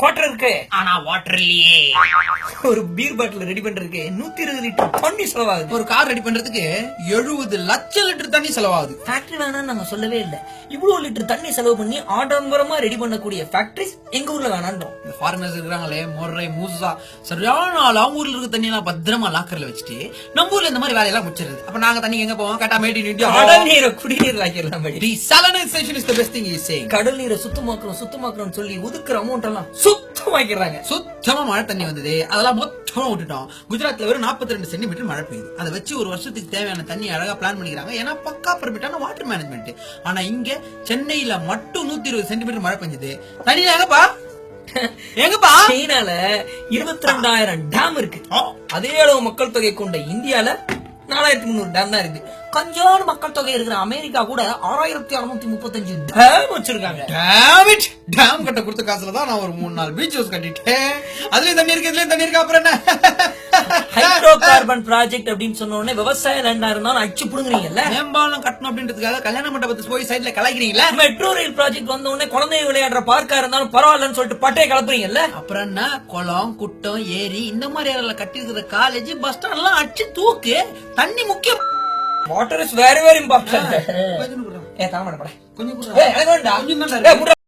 Quarter இருக்கு, ஆனா water இல்லையே. ஒரு பீர் பாட்டில் ரெடி பண்றதுக்கு 120 லிட்டர் தண்ணி செலவாகுது. ஒரு கார் ரெடி பண்றதுக்கு 70 லட்சம் லிட்டர் தண்ணி செலவாகுது. ஃபேக்டரி வேணாம்னு நாங்க சொல்லவே இல்ல. இவ்வளவு லிட்டர் தண்ணி செலவு பண்ணி ஆடம்பரமா ரெடி பண்ணக்கூடிய ஃபேக்டரிஸ் எங்க ஊர்ல வேணான்றோம். இந்த ஃபாரினர்ஸ் இருக்காங்களே, மொர்ரை மூசா, சரியான ஆள். அவங்க ஊர்ல இருக்க தண்ணி எல்லாம் பத்திரமா லாக்கர்ல வச்சுட்டு நம்ம ஊர்ல இந்த மாதிரி வேலையெல்லாம் முடிச்சிருது. அப்ப நாங்க தண்ணி எங்க போவோம்? கேட்டா மேட் இன் இந்தியா. கடல் நீரை குடிநீர் ஆக்கிடலாம். Desalinization is the best thing he is saying. கடல் நீரை சுத்தமாக்குறோம் சொல்லி ஒதுக்குற அமௌண்ட் எல்லாம் சுத்தமாக்கிறாங்க. சுத்தமா மழை தண்ணி வந்தது, அதெல்லாம் மொத்தமா விட்டுட்டோம். குஜராத்ல வெறும் 42 சென்டிமீட்டர் மழை பெய்யுது. அதை வச்சு ஒரு வருஷத்துக்கு தேவையான தண்ணி அழகா பிளான் பண்ணிக்கிறாங்க. ஏன்னா பக்கா பர்மிட்டான வாட்டர் மேனேஜ்மெண்ட். ஆனா இங்க சென்னையில மட்டும் 120 சென்டிமீட்டர் மழை பெஞ்சது. தண்ணி எங்கப்பா? எங்கப்பா? சீனால 22,000 டேம் இருக்கு. அதே அளவு மக்கள் தொகை கொண்ட இந்தியால 4,300 டேம் தான் இருக்கு. கொஞ்சோண்டு மக்கள் தொகை இருக்கிற அமெரிக்கா கூட 6,635 டேம் வச்சிருக்காங்க. டேம் கட்ட கொடுத்த காசுல தான் நான் ஒரு 3-4 பீச் ஹவுஸ் கட்டிட்டேன். அதுலயும் தண்ணி இருக்கு, இதுலயும் தண்ணி இருக்கு. அப்புறம் என்ன? ஹைட்ரோ கார்பன் ப்ராஜெக்ட் அப்படின்னு சொன்ன உடனே விவசாய லேண்டா இருந்தாலும் அடிச்சு புடுங்குறீங்கல்ல. மேம்பாலம் கட்டணும் அப்படின்றதுக்காக கல்யாண மண்டபத்தை போய் சைட்ல கலாய்க்கிறீங்களா? மெட்ரோ ரயில் ப்ராஜெக்ட் வந்த உடனே குழந்தைங்க விளையாடுற பார்க்கா இருந்தாலும் பரவாயில்லன்னு சொல்லிட்டு பட்டையை கலப்புறீங்கல்ல. அப்புறம் என்ன? குளம், குட்டம், ஏரி இந்த மாதிரி கட்டி இருக்கிற காலேஜ், பஸ் ஸ்டாண்ட் எல்லாம் அடிச்சு தூக்கு. தண்ணி முக்கியம். Water is very very important. கொஞ்சம் ஏ தாமரை பட கொஞ்சம் ஏ எனக்கு வேண்டாம்.